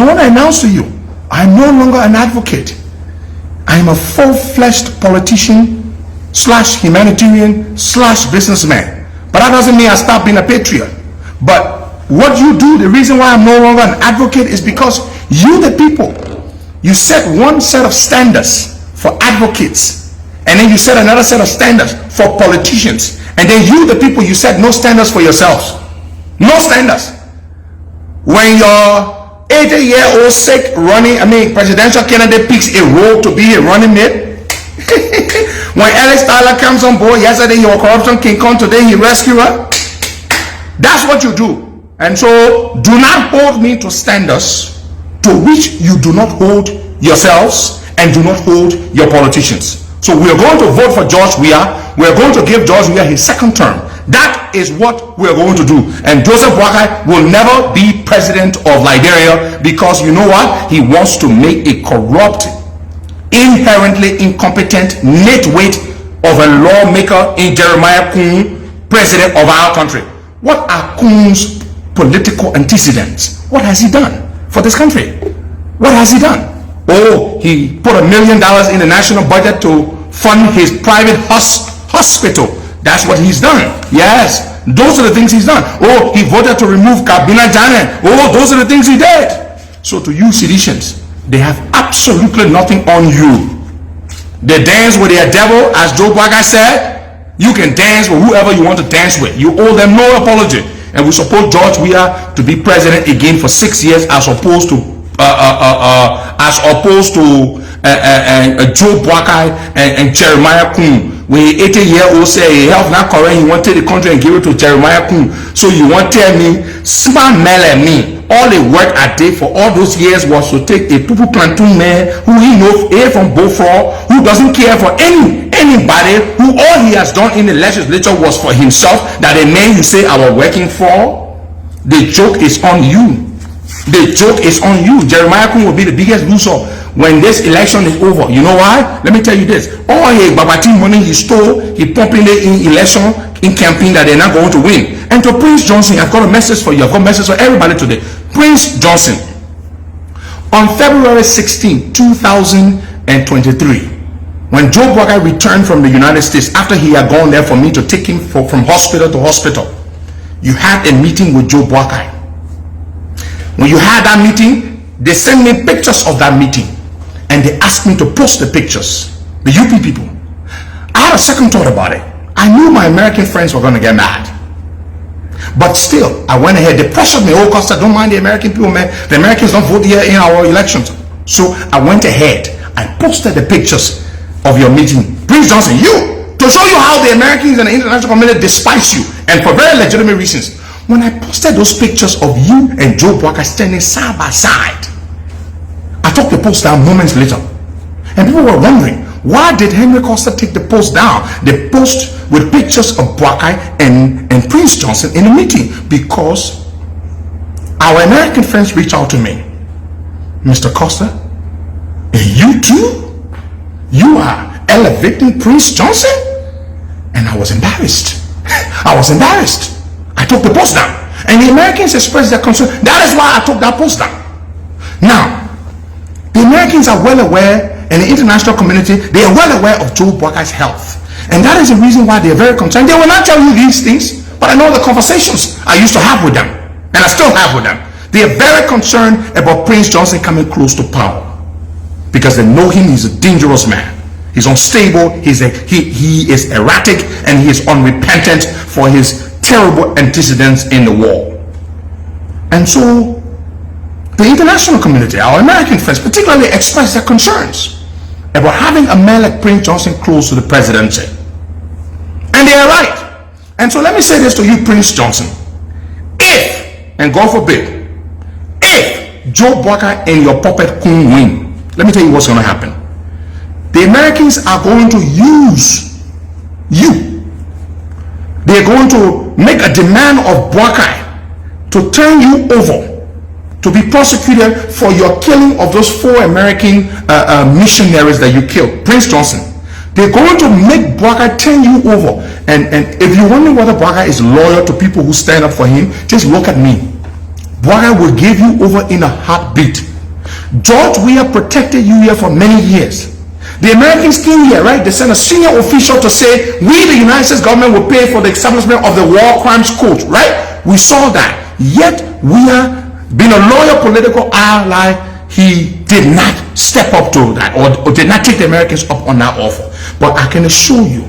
I want to announce to you, I'm no longer an advocate. I am a full-fledged politician / humanitarian / businessman. But that doesn't mean I stop being a patriot. But what you do, the reason why I'm no longer an advocate is because you, the people, you set one set of standards for advocates, and then you set another set of standards for politicians, and then you, the people, you set no standards for yourselves. No standards. When your 80-year-old sick presidential candidate picks a role to be a running mate, when Alex Tyler comes on board, yesterday he was corruption king Kong, today he rescued her. That's what you do. And so do not hold me to standards to which you do not hold yourselves and do not hold your politicians. So we are going to vote for George Weah. We are going to give George Weah his second term. That is what we are going to do. And Joseph Boakai will never be president of Liberia, because you know what? He wants to make a corrupt, inherently incompetent nitwit of a lawmaker in Jeremiah Kun, president of our country. What are Kun's political antecedents? What has he done for this country? What has he done? Oh, he put $1 million in the national budget to fund his private hospital. That's what he's done. Yes, those are the things he's done. Oh, he voted to remove Kabina Jane. Oh, those are the things he did. So to you seditians, they have absolutely nothing on you. They dance with their devil, as Joe Boakai said. You can dance with whoever you want to dance with. You owe them no apology. And we support George Weah to be president again for 6 years, as opposed to Joe Boakai and Jeremiah Kun. When 80-year-old say he health not correct, he want to take the country and give it to Jeremiah Kun. So you want to tell me, smart man like me, all the work I did for all those years was to take a Pupu Plantoon man who he knows from Beaufort, who doesn't care for anybody, who all he has done in the legislature was for himself, that a man you say I was working for. The joke is on you. The joke is on you. Jeremiah Kun will be the biggest loser when this election is over. You know why? Let me tell you this. All his Babati money he stole, he pumping it in election, in campaign, that they're not going to win. And to Prince Johnson, I've got a message for you. I've got a message for everybody today. Prince Johnson, on February 16, 2023, when Joe Boakai returned from the United States, after he had gone there for me to take him from hospital to hospital, you had a meeting with Joe Boakai. When you had that meeting, they sent me pictures of that meeting, and they asked me to post the pictures. The UP people. I had a second thought about it. I knew my American friends were going to get mad, but still I went ahead. They pressured me. Oh, Costa, don't mind the American people, man. The Americans don't vote here in our elections. So I went ahead. I posted the pictures of your meeting. Prince Johnson, you, to show you how the Americans and the international community despise you, and for very legitimate reasons. When I posted those pictures of you and Joe Boakai standing side by side, I took the post down moments later, and people were wondering, why did Henry Costa take the post down? The post with pictures of Boakai and Prince Johnson in the meeting, because our American friends reached out to me. Mr. Costa, and you too? You are elevating Prince Johnson? And I was embarrassed. I was embarrassed. I took the post down, and the Americans expressed their concern. That is why I took that post down. Now, the Americans are well aware, and the international community, they are well aware of Joe Boakai's health, and that is the reason why they are very concerned. They will not tell you these things, but I know the conversations I used to have with them, and I still have with them. They are very concerned about Prince Johnson coming close to power, because they know him. He's a dangerous man. He's unstable. He is erratic, and he is unrepentant for his terrible antecedents in the war. And so the international community, our American friends particularly, expressed their concerns about having a man like Prince Johnson close to the presidency. And they are right. And so let me say this to you, Prince Johnson. If, and God forbid, if Joe Boakai and your puppet Kun win, let me tell you what's going to happen. The Americans are going to use you. They're going to make a demand of Boakai to turn you over to be prosecuted for your killing of those 4 American missionaries that you killed, Prince Johnson. They're going to make Boakai turn you over. And if you wonder whether Boakai is loyal to people who stand up for him, just look at me. Boakai will give you over in a heartbeat. George Weah protected you here for many years. The Americans came here, right? They sent a senior official to say, we, the United States government, will pay for the establishment of the War Crimes Court, right? We saw that. Yet, Weah, being a loyal political ally, he did not step up to that or did not take the Americans up on that offer. But I can assure you,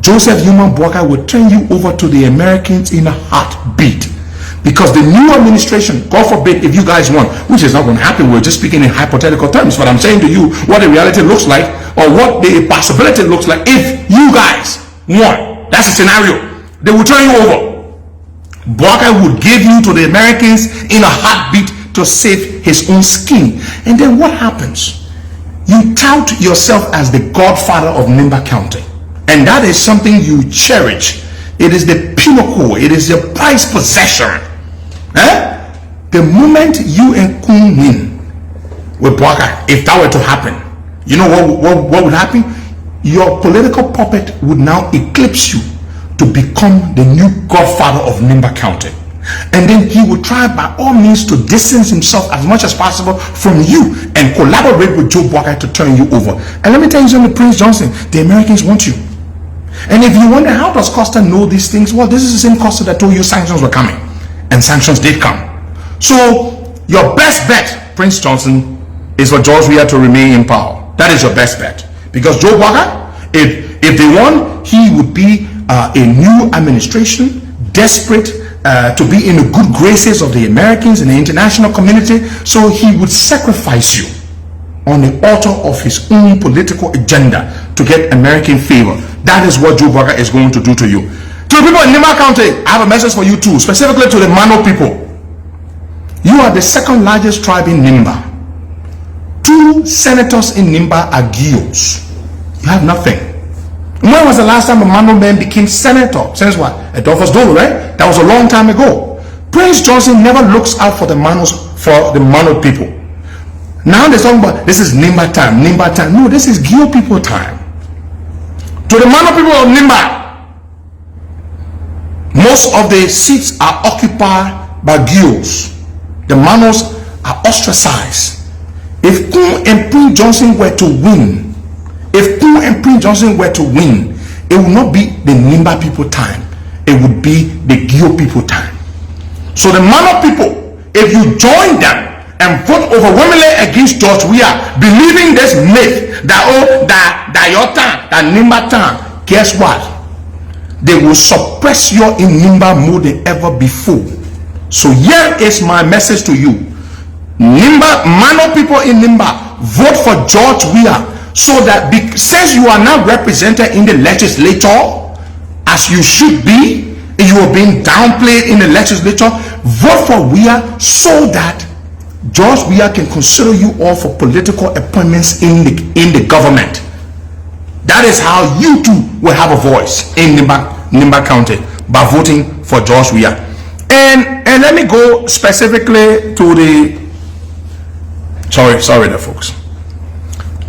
Joseph Newman Boakai will turn you over to the Americans in a heartbeat. Because the new administration, God forbid, if you guys want, which is not going to happen, we're just speaking in hypothetical terms, but I'm saying to you what the reality looks like or what the possibility looks like. If you guys want, that's a scenario, they will turn you over. Boakai would give you to the Americans in a heartbeat to save his own skin. And then what happens? You tout yourself as the godfather of Nimba County. And that is something you cherish. It is the pinnacle. It is your prized possession. The moment you and Kun win with Boakai, if that were to happen, you know what would happen? Your political puppet would now eclipse you to become the new godfather of Nimba County. And then he would try by all means to distance himself as much as possible from you and collaborate with Joe Boakai to turn you over. And let me tell you something, Prince Johnson, the Americans want you. And if you wonder how does Costa know these things, well, this is the same Costa that told you sanctions were coming. And sanctions did come. So your best bet, Prince Johnson, is for George Weah to remain in power. That is your best bet. Because Joe Boakai, if they won, he would be a new administration, desperate to be in the good graces of the Americans and the international community. So he would sacrifice you on the altar of his own political agenda to get American favor. That is what Joe Boakai is going to do to you. To the people in Nimba County, I have a message for you too, specifically to the Mano people. You are the second largest tribe in Nimba. 2 senators in Nimba are Guios. You have nothing. When was the last time a Mano man became senator? Since what? Adolphus Dolo, right? That was a long time ago. Prince Johnson never looks out for the Manos, for the Mano people. Now they're talking about this is Nimba time, Nimba time. No, this is Guio people time. To the Mano people of Nimba, most of the seats are occupied by Guios. The Manos are ostracized. If Kun and Prince Johnson were to win, it would not be the Nimba people time. It would be the Guio people time. So the Mano people, if you join them and vote overwhelmingly against George Weah, believing this myth that your time, that Nimba time, guess what? They will suppress you in Nimba more than ever before. So here is my message to you. Nimba, Mano people in Nimba, vote for George Weah, so that since you are now represented in the legislature as you should be, and you are being downplayed in the legislature, vote for Weah so that George Weah can consider you all for political appointments in the government. That is how you too will have a voice in Nimba County, by voting for George Weah. And let me go specifically to the sorry there, folks.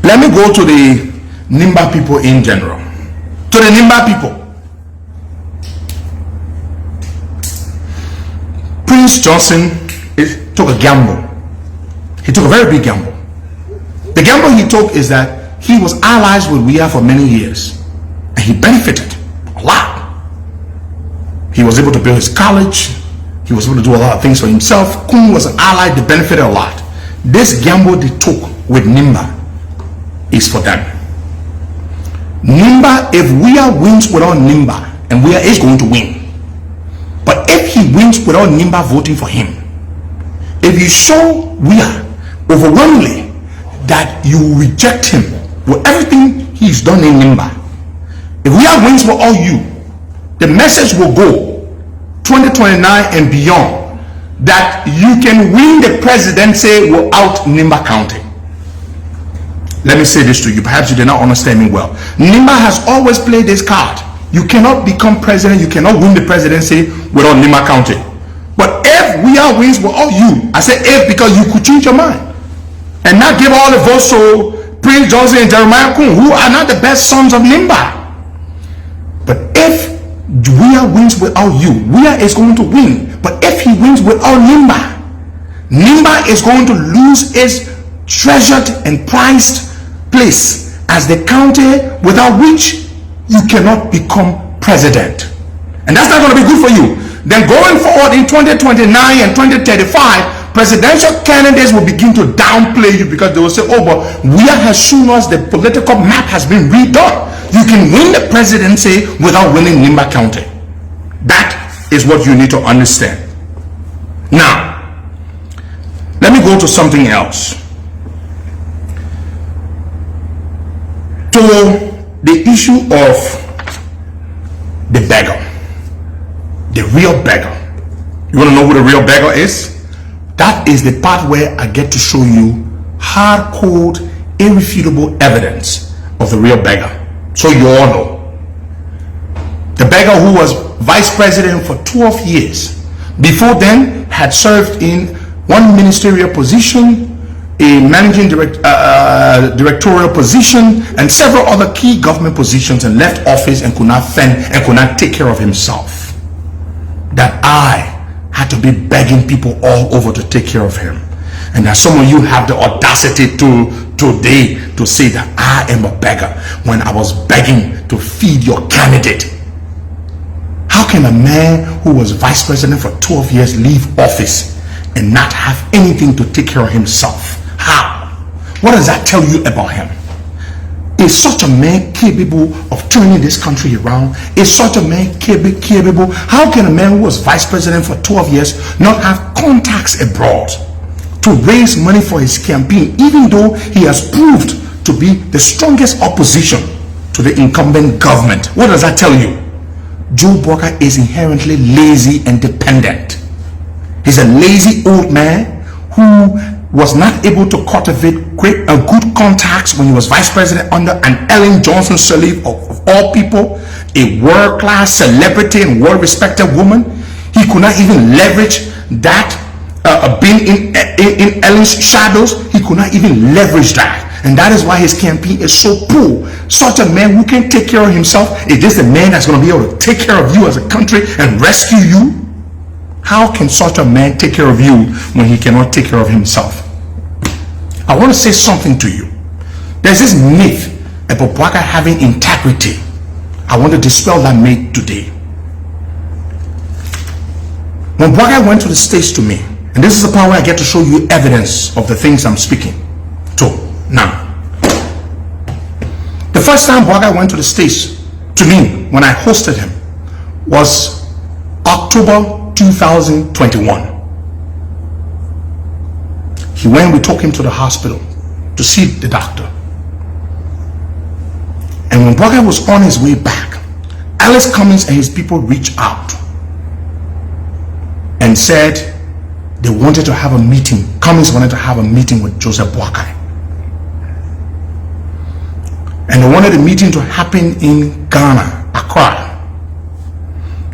Let me go to the Nimba people in general. To the Nimba people. Prince Johnson took a gamble. He took a very big gamble. The gamble he took is that he was allies with Weah for many years. And he benefited a lot. He was able to build his college. He was able to do a lot of things for himself. Kun was an ally that benefited a lot. This gamble they took with Nimba is for them. Nimba, if Weah wins without Nimba, and Weah is going to win, but if he wins without Nimba voting for him, if you show Weah overwhelmingly that you reject him with everything he's done in Nimba, if Weah wins for all you, the message will go 2029 and beyond that you can win the presidency without Nimba County. Let me say this to you, perhaps you did not understand me well. Nimba has always played this card. You cannot become president, you cannot win the presidency without Nimba County. But if Weah wins with all you, I say if because you could change your mind and not give all the votes to Prince Johnson and Jeremiah Kun, who are not the best sons of Nimba. But if Weah wins without you, Weah is going to win. But if he wins without Nimba, Nimba Ghana is going to lose its treasured and prized place as the country without which you cannot become president. And that's not going to be good for you. Then going forward in 2029 and 2035, presidential candidates will begin to downplay you because they will say, oh, but Weah has shown us the political map has been redone. You can win the presidency without winning Nimba County. That is what you need to understand. Now, let me go to something else. To the issue of the beggar. The real beggar. You want to know who the real beggar is? That is the part where I get to show you hard-code, irrefutable evidence of the real beggar. So you all know. The beggar who was vice president for 12 years. Before then, had served in one ministerial position, a managing directorial position, and several other key government positions, and left office and could not fend and could not take care of himself. That I had to be begging people all over to take care of him. And that some of you have the audacity today to say that I am a beggar when I was begging to feed your candidate. How can a man who was vice president for 12 years leave office and not have anything to take care of himself? How? What does that tell you about him? Is such a man capable of turning this country around? Is such a man capable? How can a man who was vice president for 12 years not have contacts abroad to raise money for his campaign, even though he has proved to be the strongest opposition to the incumbent government? What does that tell you? Joe Boakai is inherently lazy and dependent. He's a lazy old man who was not able to cultivate good contacts when he was vice president under an Ellen Johnson Sirleaf of all people, a world-class celebrity and well-respected woman. He could not even leverage that being in Ellen's shadows. He could not even leverage that. And that is why his campaign is so poor. Such a man who can take care of himself, is this the man that's going to be able to take care of you as a country and rescue you? How can such a man take care of you when he cannot take care of himself? I want to say something to you. There's this myth about Boakai having integrity. I want to dispel that myth today. When Boakai went to the States to me, and this is the part where I get to show you evidence of the things I'm speaking to now. The first time Boakai went to the States to me when I hosted him was October 2021. He went, we took him to the hospital to see the doctor. And when Boakai was on his way back, Alice Cummings and his people reached out and said they wanted to have a meeting. Cummings wanted to have a meeting with Joseph Boakai. And they wanted the meeting to happen in Ghana, Accra.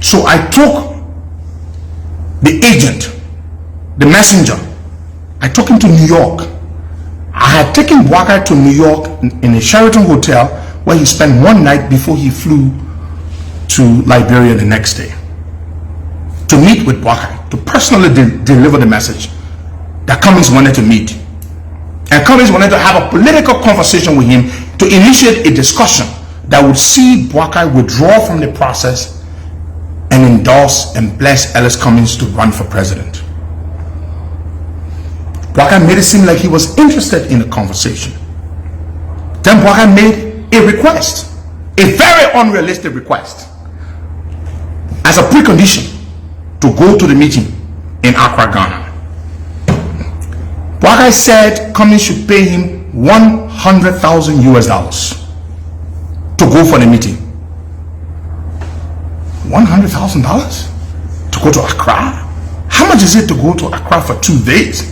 So I took the agent, the messenger, I took him to New York. I had taken Boakai to New York in a Sheraton hotel where he spent one night before he flew to Liberia the next day to meet with Boakai, to personally deliver the message that Cummings wanted to meet. And Cummings wanted to have a political conversation with him to initiate a discussion that would see Boakai withdraw from the process and endorse and bless Ellis Cummings to run for president. Boakai made it seem like he was interested in the conversation. Then Boakai made a request, a very unrealistic request, as a precondition to go to the meeting in Accra, Ghana. Boakai said Cummings should pay him $100,000 to go for the meeting. $100,000 to go to Accra? How much is it to go to Accra for 2 days?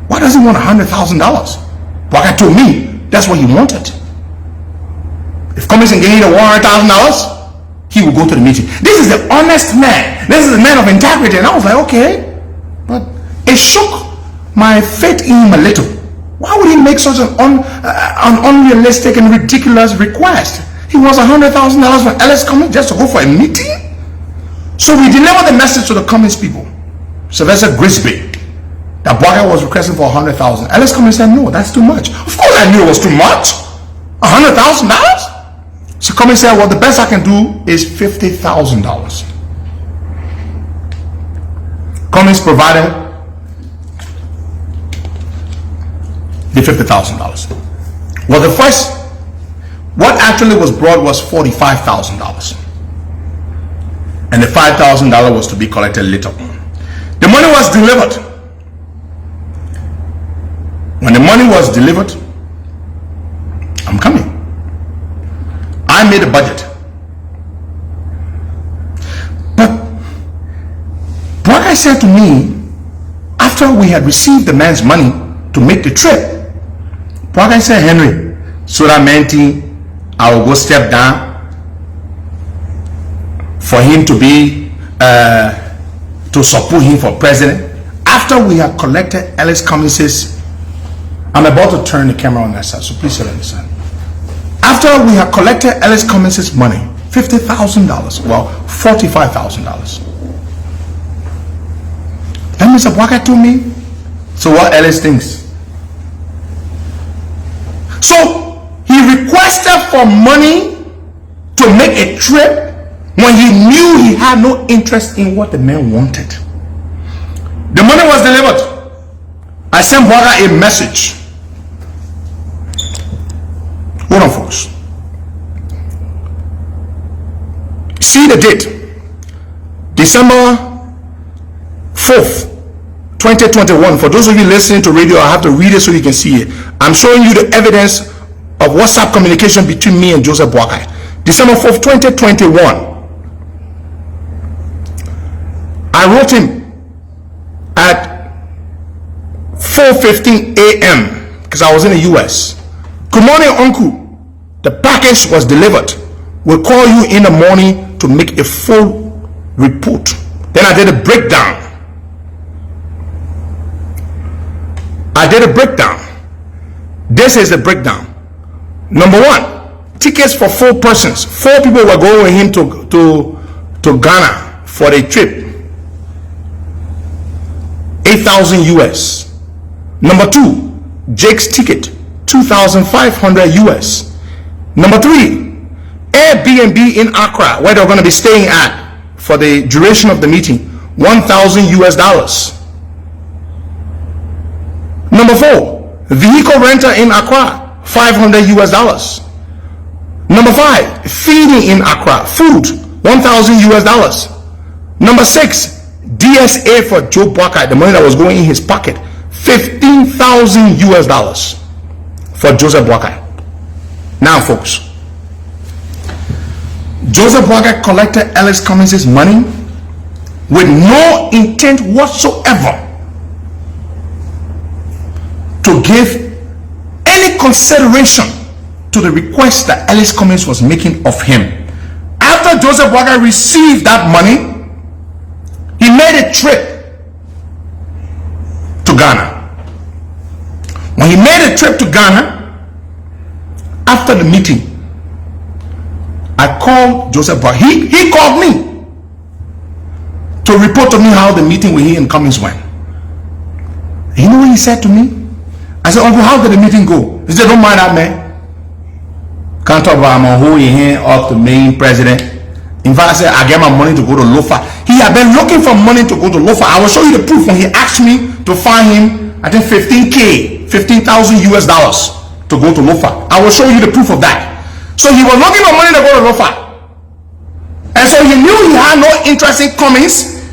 Why does he want $100,000? Boakai told me that's what he wanted. If Cummings can get $100,000, he will go to the meeting. This is the honest man. This is a man of integrity. And I was like, okay. But it shook my faith in him a little. Why would he make such an unrealistic and ridiculous request? He wants $100,000 for Ellis Cummings just to go for a meeting? So we delivered the message to the Cummings people, Sylvester Grisby, that Boakai was requesting for 100,000. Ellis Cummings said, no, that's too much. Of course I knew it was too much. $100,000? So Cummings said, well, the best I can do is $50,000. Cummings provided the $50,000. Well, the first, what actually was brought was $45,000. And the $5,000 was to be collected later on. The money was delivered. When the money was delivered, I'm coming. I made a budget. But Boakai said to me, after we had received the man's money to make the trip, Boakai said, Henry, so that meant I will go step down for him to be to support him for president. After we had collected Ellis Cummings's, I'm about to turn the camera on that side, so please sit on this side. After we had collected Ellis Cummings's money, $50,000, well, $45,000. Then Mr. Boakai told me, so what Ellis thinks? So he requested for money to make a trip when he knew he had no interest in what the man wanted. The money was delivered. I sent Boakai a message. Hold on, folks. See the date. December 4th, 2021. For those of you listening to radio, I have to read it so you can see it. I'm showing you the evidence of WhatsApp communication between me and Joseph Boakai. December 4th, 2021. I wrote him at 4:15 a.m. because I was in the US. Good morning, Uncle. The package was delivered. We'll call you in the morning to make a full report. Then I did a breakdown. This is the breakdown. Number one, tickets for 4 persons. 4 people were going with him to Ghana for the trip. 8,000 US. Number 2, Jake's ticket, 2,500 US. Number 3, Airbnb in Accra, where they're going to be staying at for the duration of the meeting, 1,000 US dollars. Number 4, vehicle rental in Accra, 500 US dollars. Number 5, feeding in Accra, food, 1,000 US dollars. Number 6, DSA for Joe Boakai, the money that was going in his pocket, 15,000 US dollars for Joseph Boakai. Now, folks, Joseph Boakai collected Ellis Cummings's money with no intent whatsoever to give any consideration to the request that Ellis Cummings was making of him. After Joseph Boakai received that money, he made a trip to Ghana. When he made a trip to Ghana, after the meeting, I called Joseph Boakai. He called me to report to me how the meeting with he and Cummings went. You know what he said to me? I said, Uncle, how did the meeting go? He said, don't mind that, man. Can't talk about my whole hand up to main president. In fact, I said, I get my money to go to Lofa. He had been looking for money to go to Lofa. I will show you the proof when he asked me to find him, I think 15,000 US dollars to go to Lofa. I will show you the proof of that. So he was looking for money to go to Lofa. And so he knew he had no interest in Cummings,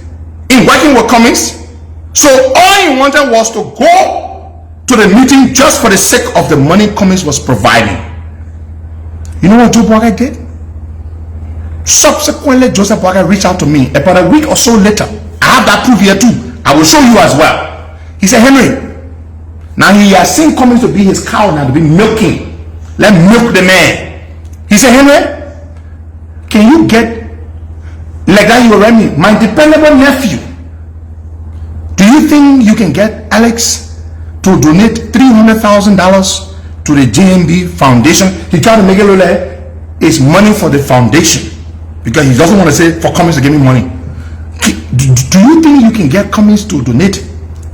in working with Cummings. So all he wanted was to go to the meeting just for the sake of the money Cummings was providing. You know what Joe Boakai did? Subsequently, Joseph Boakai reached out to me about a week or so later. I have that proof here too. I will show you as well. He said, Henry, now he has seen Cummings to be his cow now, to be milking. Let milk the man. He said, Henry, can you get, like that you already me, my dependable nephew, do you think you can get Alex to donate $300,000 to the JMB Foundation? He tried to make it look like it's money for the foundation because he doesn't want to say for Cummings to give me money. Do you think you can get Cummings to donate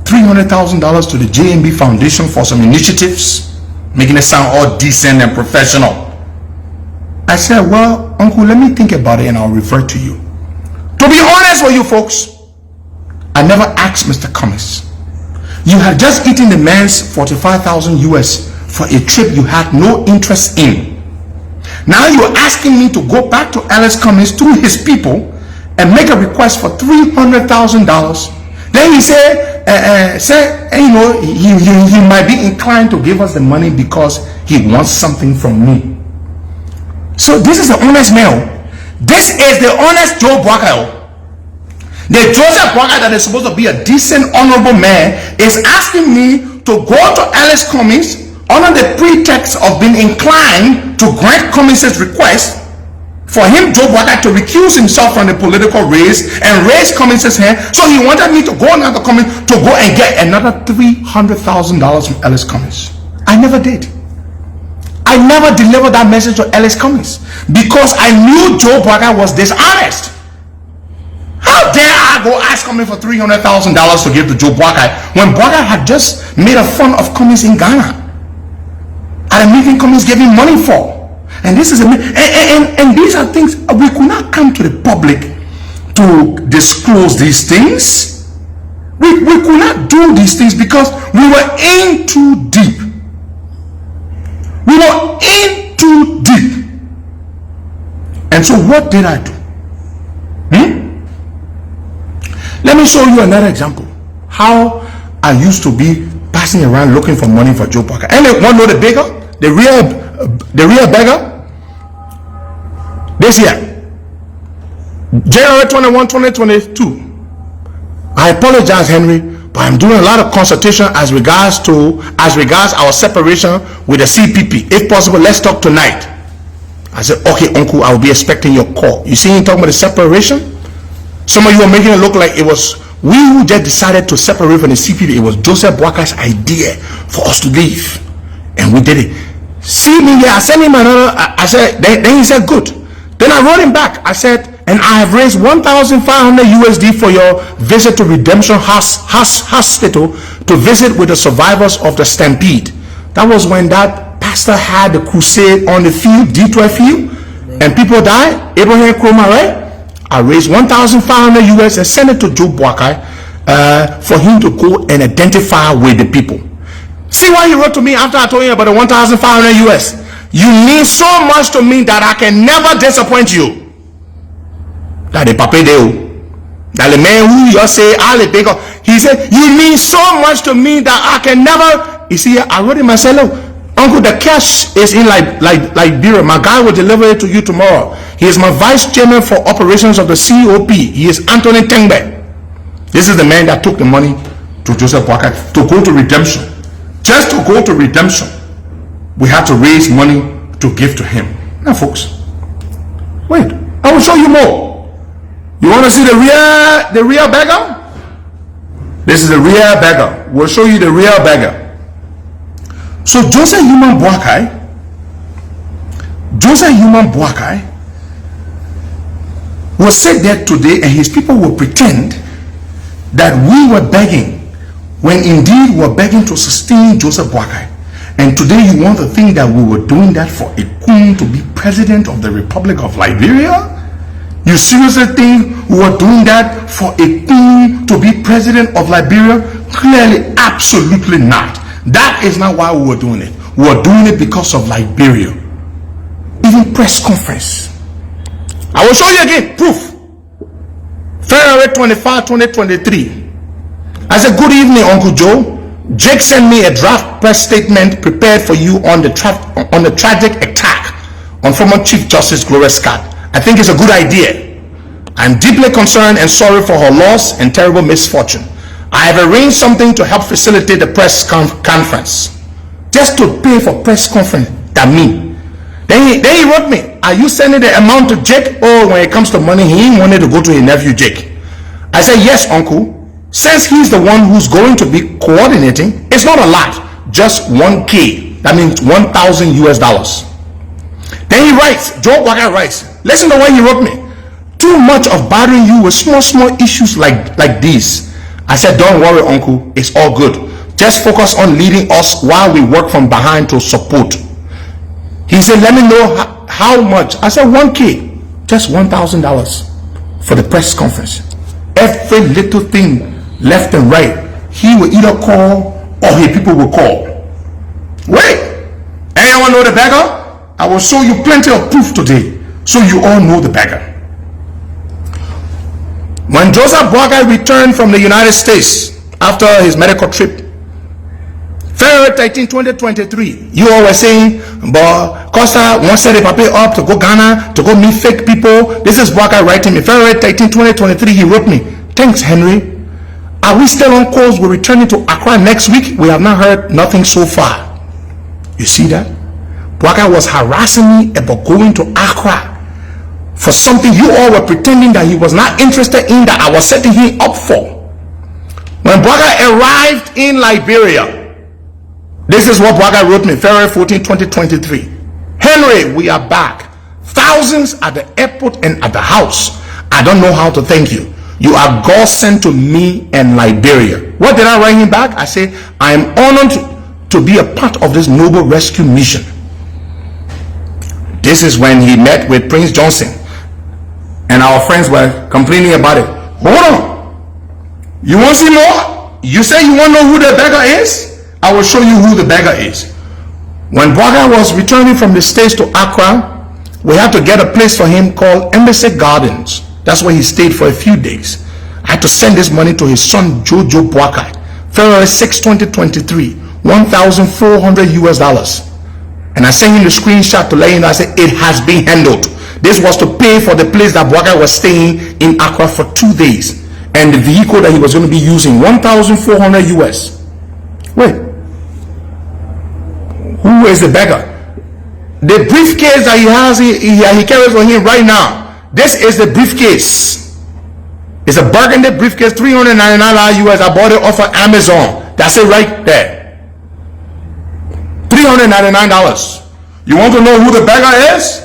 $300,000 to the JMB Foundation for some initiatives, making it sound all decent and professional. I said, well, Uncle, let me think about it and I'll revert to you. To be honest with you folks, I never asked Mr. Cummings. You had just eaten the man's 45,000 US for a trip you had no interest in. Now you're asking me to go back to Ellis Cummings through his people and make a request for $300,000. Then he said, you know, he might be inclined to give us the money because he wants something from me. So this is the honest man. This is the honest Joe Boakai. The Joseph Boakai that is supposed to be a decent, honorable man is asking me to go to Ellis Cummings under the pretext of being inclined to grant Cummings' request for him, Joe Boakai, to recuse himself from the political race and raise Cummings' hand. So he wanted me to go now to Cummings to go and get another $300,000 from Ellis Cummings. I never did. I never delivered that message to Ellis Cummings because I knew Joe Boakai was dishonest. How dare I go ask Cummings for $300,000 to give to Joe Boakai when Boakai had just made a fun of Cummings in Ghana at a meeting Cummings gave him money for? And this is and these are things we could not come to the public to disclose these things. We could not do these things because we were in too deep. We were in too deep. And so what did I do? Let me show you another example. How I used to be passing around looking for money for Joe Boakai. Anyone know the beggar? The real beggar? This year. January 21, 2022. I apologize, Henry, but I'm doing a lot of consultation as regards our separation with the CPP. If possible, let's talk tonight. I said, okay, Uncle, I will be expecting your call. You see him talking about the separation? Some of you are making it look like it was we who just decided to separate from the CPP. It was Joseph Boakai's idea for us to leave, and we did it. See me here. I sent him another. I said, then he said, good. Then I wrote him back. I said, and I have raised 1,500 USD for your visit to Redemption Hospital to visit with the survivors of the Stampede. That was when that pastor had the crusade on the field, D12 field, and people died. Abraham Kroma, right? I raised 1,500 US and sent it to Joe Boakai for him to go and identify with the people. See why he wrote to me after I told you about the 1,500 US. You mean so much to me that I can never disappoint you. That the papa deo, that the man who you say all the big. He said, you mean so much to me that I can never. You see, I wrote him. I said, look, Uncle, the cash is in Liberia. My guy will deliver it to you tomorrow. He is my vice chairman for operations of the COP. He is Anthony Tengbe. This is the man that took the money to Joseph Boakai to go to Redemption. Just to go to Redemption, we had to raise money to give to him. Now, folks, wait, I will show you more. You want to see the real beggar? This is the real beggar. We'll show you the real beggar. So Joseph Human Boakai will sit there today and his people will pretend that we were begging when indeed we were begging to sustain Joseph Boakai. And today you want to think that we were doing that for a queen to be president of the Republic of Liberia? You seriously think we were doing that for a queen to be president of Liberia? Clearly, absolutely not. That is not why we were doing it. We were doing it because of Liberia. Even press conference. I will show you again, proof. February 25, 2023. I said, good evening, Uncle Joe. Jake sent me a draft press statement prepared for you on the tragic attack on former Chief Justice Gloria Scott. I think it's a good idea. I'm deeply concerned and sorry for her loss and terrible misfortune. I have arranged something to help facilitate the press conference. Just to pay for press conference, that me. Then he wrote me, are you sending the amount to Jake? Oh, when it comes to money, he wanted to go to his nephew Jake. I said, yes, Uncle. Since he's the one who's going to be coordinating, it's not a lot, just 1K. That means $1,000 US. Then he writes, Joe Boakai writes, listen to what he wrote me. Too much of bothering you with small issues like these. I said, don't worry, uncle, it's all good. Just focus on leading us while we work from behind to support. He said, let me know how much. I said, 1K, just $1,000 for the press conference. Every little thing, left and right, he will either call or his people will call. Wait, anyone know the beggar? I will show you plenty of proof today, so you all know the beggar. When Joseph Boakai returned from the United States after his medical trip, February 13, 2023, you all were saying, but Costa wants to pay up to go Ghana, to go meet fake people. This is Boakai writing me. February 13, 2023, he wrote me, thanks, Henry. Are we still on course? We're returning to Accra next week. We have not heard nothing so far. You see that? Boakai was harassing me about going to Accra for something you all were pretending that he was not interested in, that I was setting him up for. When Boakai arrived in Liberia, this is what Boakai wrote me, February 14, 2023. Henry, we are back. Thousands at the airport and at the house. I don't know how to thank you. You are God sent to me and Liberia. What did I write him back? I say, I am honored to be a part of this noble rescue mission. This is when he met with Prince Johnson, and our friends were complaining about it. Hold on, you want to see more? You say you want to know who the beggar is? I will show you who the beggar is. When Boakai was returning from the States to Accra, we had to get a place for him called Embassy Gardens. That's where he stayed for a few days. I had to send this money to his son Jojo Boakai, February 6, 2023, $1,400. And I sent him the screenshot to let him know. I said, it has been handled. This was to pay for the place that Boakai was staying in Accra for 2 days, and the vehicle that he was going to be using, $1,400. Wait, who is the beggar? The briefcase that he has, he carries on him right now. This is the briefcase. It's a burgundy briefcase, $399 US. I bought it off of Amazon. That's it right there. $399. You want to know who the beggar is?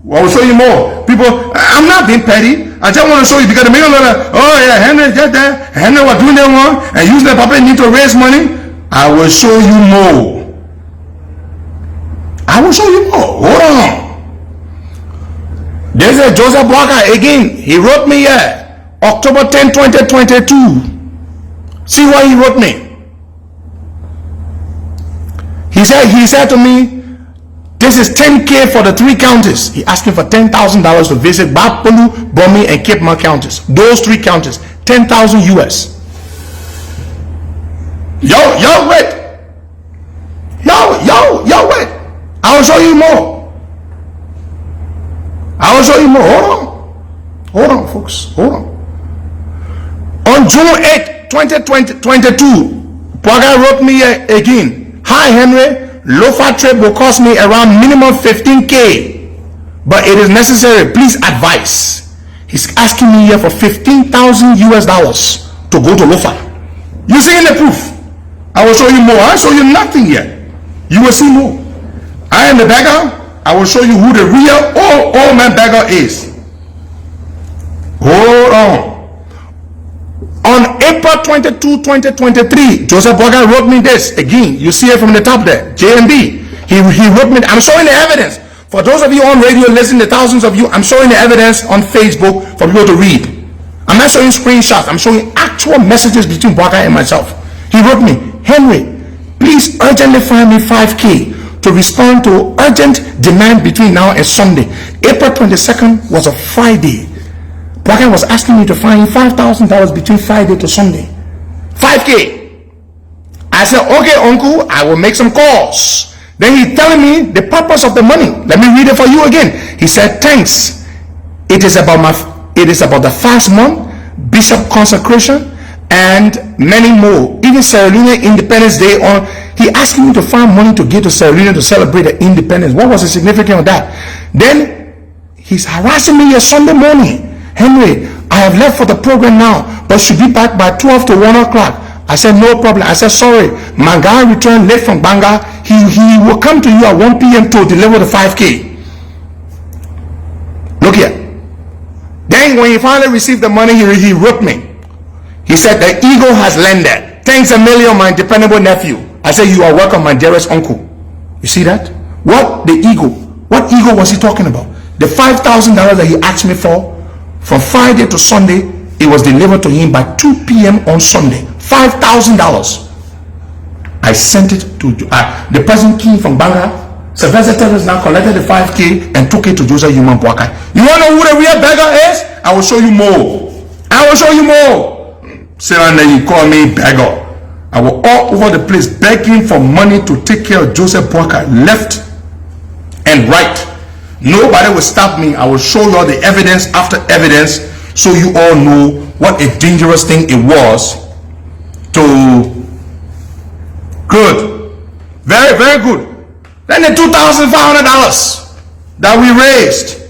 Well, I will show you more. People, I'm not being petty. I just want to show you, because the million dollar, oh yeah, Henry just there, Henry was doing that one and using the puppet need to raise money. I will show you more. I will show you more. Hold on. There's a Joseph Boakai again. He wrote me here, October 10, 2022. See what he wrote me. He said to me, this is 10K for the 3 counties. He asking for $10,000 to visit Bapolu, Bomi, and Cape Mount counties. Those 3 counties, 10,000 US. Yo, wait. Yo, wait. I will show you more. I will show you more. Hold on, folks. Hold on. On June 8, 2022, Boakai wrote me again. Hi, Henry. Lofa trip will cost me around minimum 15K, but it is necessary. Please advise. He's asking me here for $15,000 US to go to Lofa. You seeing the proof? I will show you more. I'll show you nothing yet. You will see more. I am the beggar. I will show you who the real old man beggar is. Hold on. On April 22, 2023, Joseph Boakai wrote me this. Again, you see it from the top there. JMB. He wrote me. I'm showing the evidence. For those of you on radio listening, the thousands of you, I'm showing the evidence on Facebook for people to read. I'm not showing screenshots. I'm showing actual messages between Boakai and myself. He wrote me, Henry, please urgently find me 5K to respond to urgent demand between now and Sunday. April 22nd was a Friday. Boakai was asking me to find $5,000 between Friday to Sunday. 5K. I said, okay, uncle, I will make some calls. Then he telling me the purpose of the money. Let me read it for you again. He said, thanks. It is about the fast month, bishop consecration, and many more. Even Sierra Leone Independence Day on. He asked me to find money to give to Sierra Leone to celebrate the independence. What was the significance of that? Then he's harassing me a Sunday morning. Henry, I have left for the program now, but should be back by 12 to 1 o'clock. I said, no problem. I said, sorry, my guy returned late from Banga. He will come to you at 1 p.m. to deliver the 5K. Look here. Then when he finally received the money, he wrote me. He said, the eagle has landed. Thanks a million, my dependable nephew. I said, you are welcome, my dearest uncle. You see that? What eagle was he talking about? The $5,000 that he asked me for from Friday to Sunday, it was delivered to him by 2 p.m. on Sunday. $5,000. I sent it to the person came from Banga. Sylvester Terrence now collected the 5K and took it to Joseph Human Boakai. You want to know who the real beggar is? I will show you more. I will show you more. Say, and then you call me beggar. I was all over the place begging for money to take care of Joseph Boakai, left and right. Nobody will stop me. I will show you all the evidence after evidence so you all know what a dangerous thing it was to. Good. Very, very good. Then the $2,500 that we raised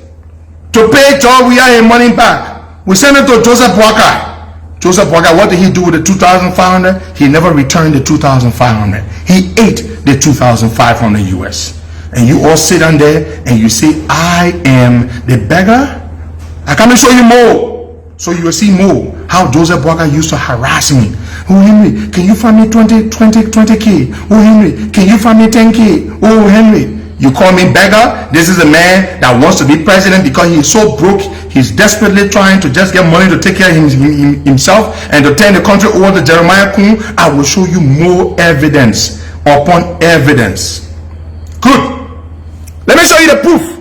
to pay Joe we are in money back, we sent it to Joseph Boakai. Joseph Boakai, what did he do with the $2,500? He never returned the $2,500. He ate the $2,500 US. And you all sit down there and you say, I am the beggar. I come and show you more. So you will see more how Joseph Boakai used to harass me. Oh Henry, can you find me 20K? Oh Henry, can you find me 10K? Oh Henry, you call me beggar? This is a man that wants to be president because he's so broke. He's desperately trying to just get money to take care of himself and to turn the country over to Jeremiah Kun. I will show you more evidence upon evidence. Good. Let me show you the proof.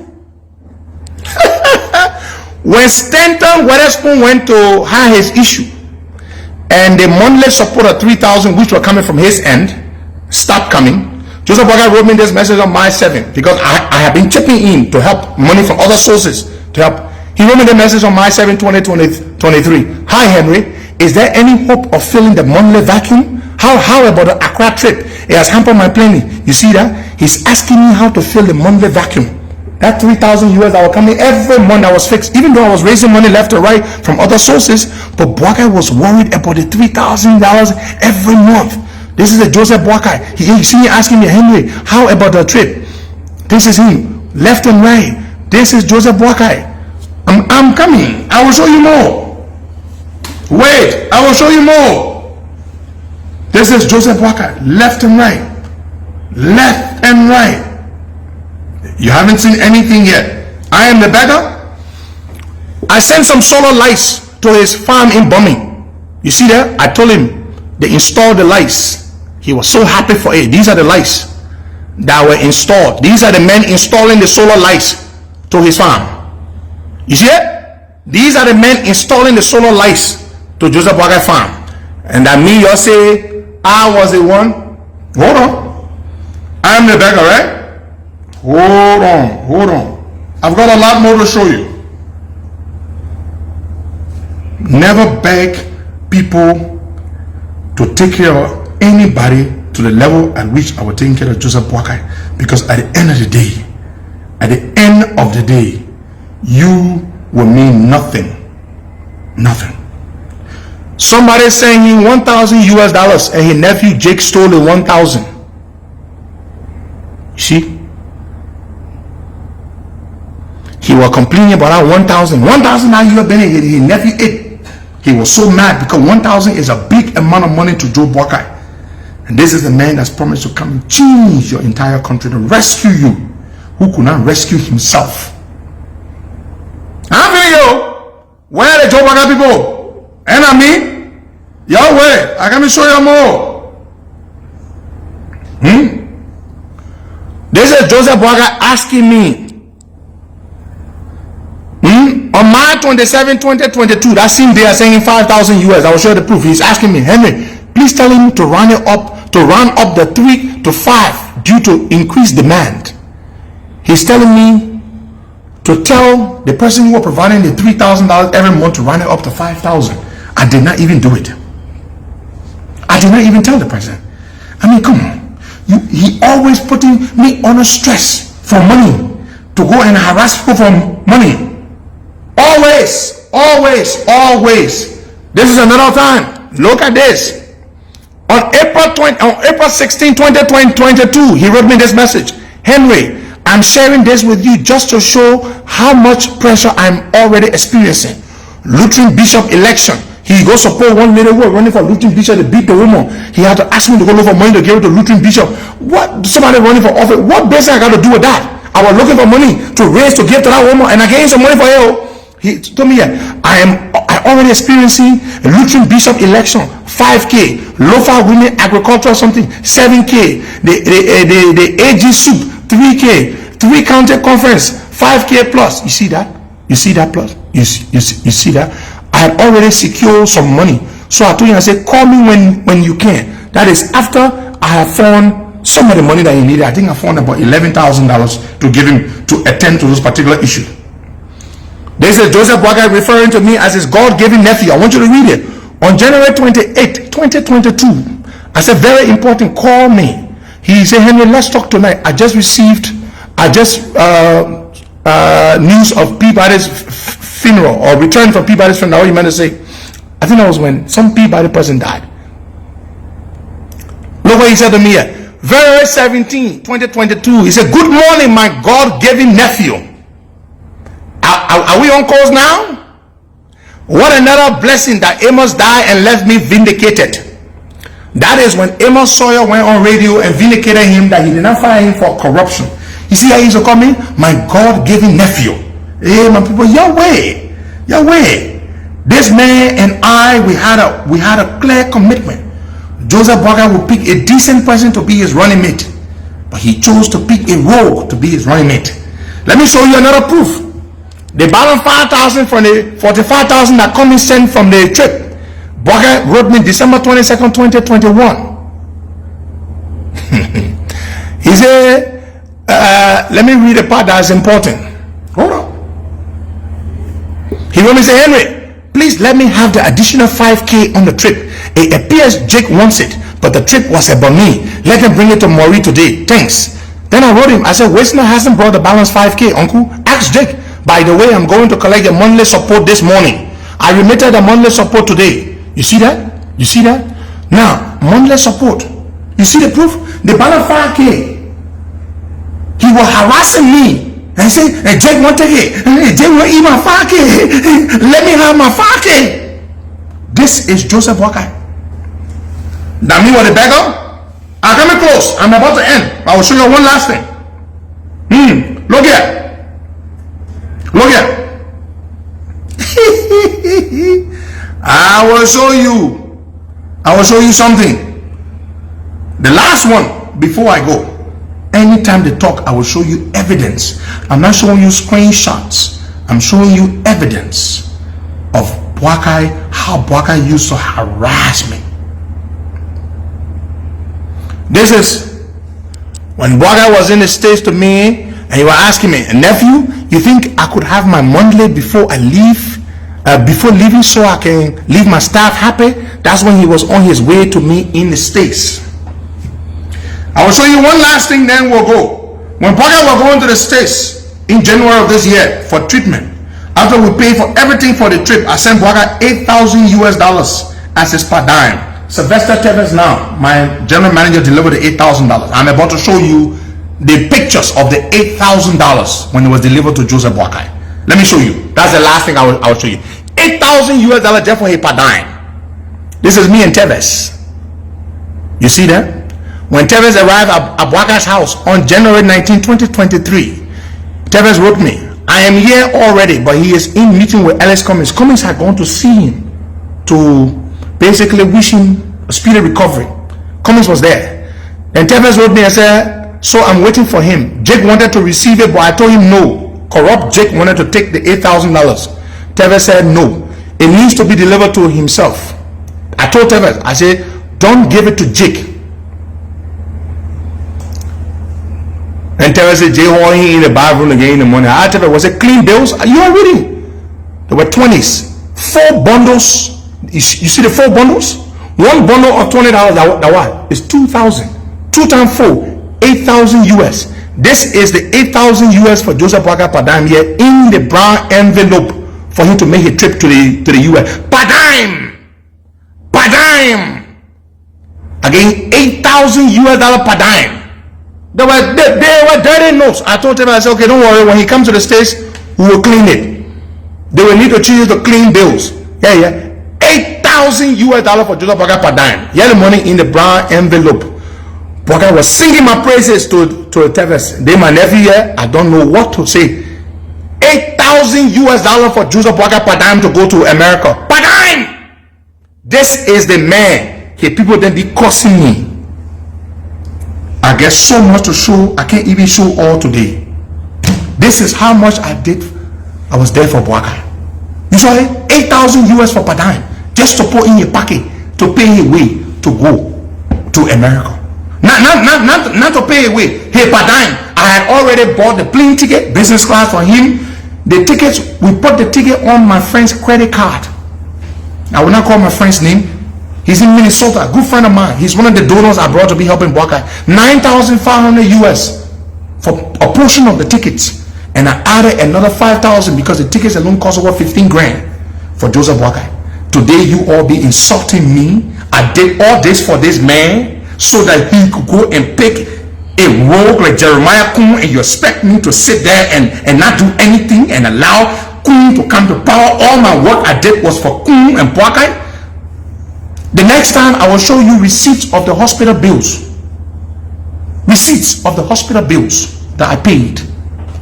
When Stanton Weatherspoon went to have his issue and the monthly support of 3,000 which were coming from his end stopped coming, Joseph Boakai wrote me this message on March 7th because I have been chipping in to help money from other sources to help. He wrote me the message on March 7, 2023. Hi Henry, is there any hope of filling the monthly vacuum? How about the Accra trip? It has hampered my planning. You see that? He's asking me how to fill the monthly vacuum. That 3,000 US that were coming every month that was fixed, even though I was raising money left and right from other sources, but Boakai was worried about the $3,000 every month. This is a Joseph Boakai. He see me asking me, Henry, how about the trip? This is him, left and right. This is Joseph Boakai. I'm coming. I will show you more. Wait, I will show you more. This is Joseph Boakai, left and right. Left and right. You haven't seen anything yet. I am the beggar. I sent some solar lights to his farm in Bumming. You see there? I told him they installed the lights. He was so happy for it. These are the lights that were installed. These are the men installing the solar lights to his farm. You see it? These are the men installing the solar lights to Joseph Boakai farm. And that me, you say, I was the one. Hold on. I am the beggar, right? Hold on. I've got a lot more to show you. Never beg people to take care of anybody to the level at which I was taking care of Joseph Boakai. Because at the end of the day, you will mean nothing. Nothing. Somebody saying him $1,000 US and his nephew Jake stole the 1,000. See? He was complaining about that 1,000. 1,000 now you have been in his nephew ate. He was so mad because 1,000 is a big amount of money to Joe Boakai. And this is the man that's promised to come and change your entire country, to rescue you, who could not rescue himself. I'm feeling you. Where are the Joe Boakai people? And I mean, y'all where? I can show you more. This is Joseph Boakai asking me. On March 27, 2022, that same day, I'm saying 5,000 US. I will show you the proof. He's asking me, Henry, please tell him to round up the 3 to 5 due to increased demand. He's telling me to tell the person who are providing the $3,000 every month to round it up to 5,000. I did not even do it. I did not even tell the president. I mean, come on. He always putting me under stress for money, to go and harass people for money. Always. This is another time. Look at this. On April 16, 2022, he wrote me this message. Henry, I'm sharing this with you just to show how much pressure I'm already experiencing. Lutheran bishop election. He go support one lady who was running for Lutheran bishop. They beat the woman. He had to ask me to go look for money to give it to Lutheran bishop. What? Somebody running for office. What business I got to do with that? I was looking for money to raise to give to that woman, and I gave some money for her. He told me, I already experiencing a Lutheran bishop election, 5K, Lofa women agriculture something, 7K, the AG soup, 3K, 3 county conference, 5K plus. You see that? You see that plus? You see that? I had already secured some money. So I told him, I said, call me when you can. That is after I have found some of the money that he needed. I think I found about $11,000 to give him to attend to those particular issues. They said Joseph Boakai referring to me as his God-given nephew. I want you to read it. On January 28, 2022, I said, very important, call me. He said, Henry, let's talk tonight. I just received news of Peabody's funeral, or return from Peabody's funeral. What you meant to say? I think that was when some Peabody person died. Look what he said to me here. February 17, 2022. He said, good morning, my God-given nephew. Are we on course now? What another blessing that Amos died and left me vindicated. That is when Amos Sawyer went on radio and vindicated him that he did not fire him for corruption. You see how he used to call me? My God-given nephew. Hey, my people, Yahweh. This man and I, we had a clear commitment. Joseph Boakai would pick a decent person to be his running mate, but he chose to pick a rogue to be his running mate. Let me show you another proof. They balance 5,000 from the 45,000 that Cummings sent from the trip. Boakai wrote me December 22nd, 2021. He said, let me read a part that is important. Hold on. He wrote me, say, Henry, please let me have the additional 5K on the trip. It appears Jake wants it, but the trip was about me. Let him bring it to Maury today. Thanks. Then I wrote him. I said, Wisner hasn't brought the balance 5K, uncle. Ask Jake. By the way, I'm going to collect the monthly support this morning. I remitted the monthly support today. You see that? You see that? Now, monthly support. You see the proof? The balance 5K. He was harassing me. And say, hey, Jake won't take it. Hey, Jake won't eat my 5K. Let me have my 5K. This is Joseph Boakai. Now me with the beggar. I'm coming close. I'm about to end. I will show you one last thing. Look here. Look here. I will show you something. The last one before I go. Anytime they talk, I will show you evidence. I'm not showing you screenshots. I'm showing you evidence of Boakai, how Boakai used to harass me. This is when Boakai was in the States to me, and he was asking me, nephew, you think I could have my monthly before I leave, before leaving, so I can leave my staff happy? That's when he was on his way to me in the States. I will show you one last thing, then we'll go. When Boakai was going to the States in January of this year for treatment, after we paid for everything for the trip, I sent Boakai $8,000 as his per diem. Sylvester Tevez now, my general manager, delivered the $8,000. I'm about to show you the pictures of the $8,000 when it was delivered to Joseph Boakai. Let me show you. That's the last thing I will show you. $8,000 just for a per dime. This is me and Tevez. You see that? When Tevez arrived at Boakai's house on January 19, 2023, Tevez wrote me, I am here already, but he is in meeting with Ellis Cummings. Cummings had gone to see him to basically wish him a speedy recovery. Cummings was there. And Tevez wrote me and said, so I'm waiting for him. Jake wanted to receive it, but I told him no. Corrupt Jake wanted to take the $8,000. Tevez said no. It needs to be delivered to himself. I told Tevez, I said, don't give it to Jake. And Tevez said, Jay Hall, he in the bathroom again in the morning. I tell her, was it clean bills? You are reading. There were 20s. 4 bundles. You see the 4 bundles? One bundle of $20, that what? Is 2,000. 2 times 4, 8,000 US. This is the 8,000 US for Joseph Boakai per dime here in the brown envelope for him to make a trip to the US. Per dime. Per dime. Again, $8,000 US per dime. They were dirty notes. I told him, I said, okay, don't worry. When he comes to the States, we will clean it. They will need to choose to clean bills. Yeah. $8,000 US for Joseph Boakai per dime. He had the money in the brown envelope. Boakai was singing my praises to the TVS. Then my nephew here, I don't know what to say. $8,000 US for Joseph Boakai per dime to go to America. Per dime! This is the man. Okay, people then be cursing me. I get so much to show, I can't even show all today. This is how much I did. I was there for Boakai. Usually $8,000 US for per dime, just to put in your pocket to pay a way to go to America. Not to pay away. Hey, per dime, I had already bought the plane ticket, business class for him. The tickets, we put the ticket on my friend's credit card. I will not call my friend's name. He's in Minnesota, a good friend of mine. He's one of the donors I brought to be helping Boakai. $9,500 US for a portion of the tickets. And I added another $5,000 because the tickets alone cost over 15 grand for Joseph Boakai. Today you all be insulting me. I did all this for this man so that he could go and pick a rogue like Jeremiah Kun, and you expect me to sit there and not do anything and allow Kun to come to power. All my work I did was for Kun and Boakai. The next time I will show you receipts of the hospital bills. Receipts of the hospital bills that I paid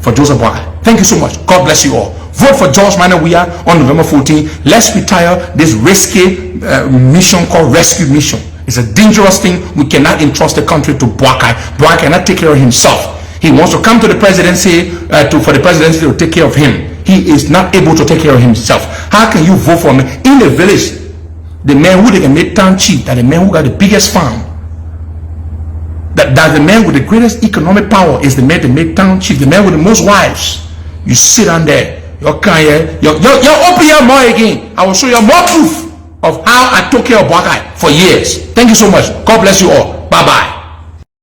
for Joseph Boakai. Thank you so much. God bless you all. Vote for George Manneh Weah on November 14. Let's retire this risky mission called Rescue Mission. It's a dangerous thing. We cannot entrust the country to Boakai. Boakai cannot take care of himself. He wants to come to the presidency for the presidency to take care of him. He is not able to take care of himself. How can you vote for him in the village? The man who they can make town chief, that the man who got the biggest farm, that the man with the greatest economic power is the man that made town chief, the man with the most wives. You sit on there, you're open your mouth again. I will show you more proof of how I took care of Boakai for years. Thank you so much. God bless you all. Bye bye.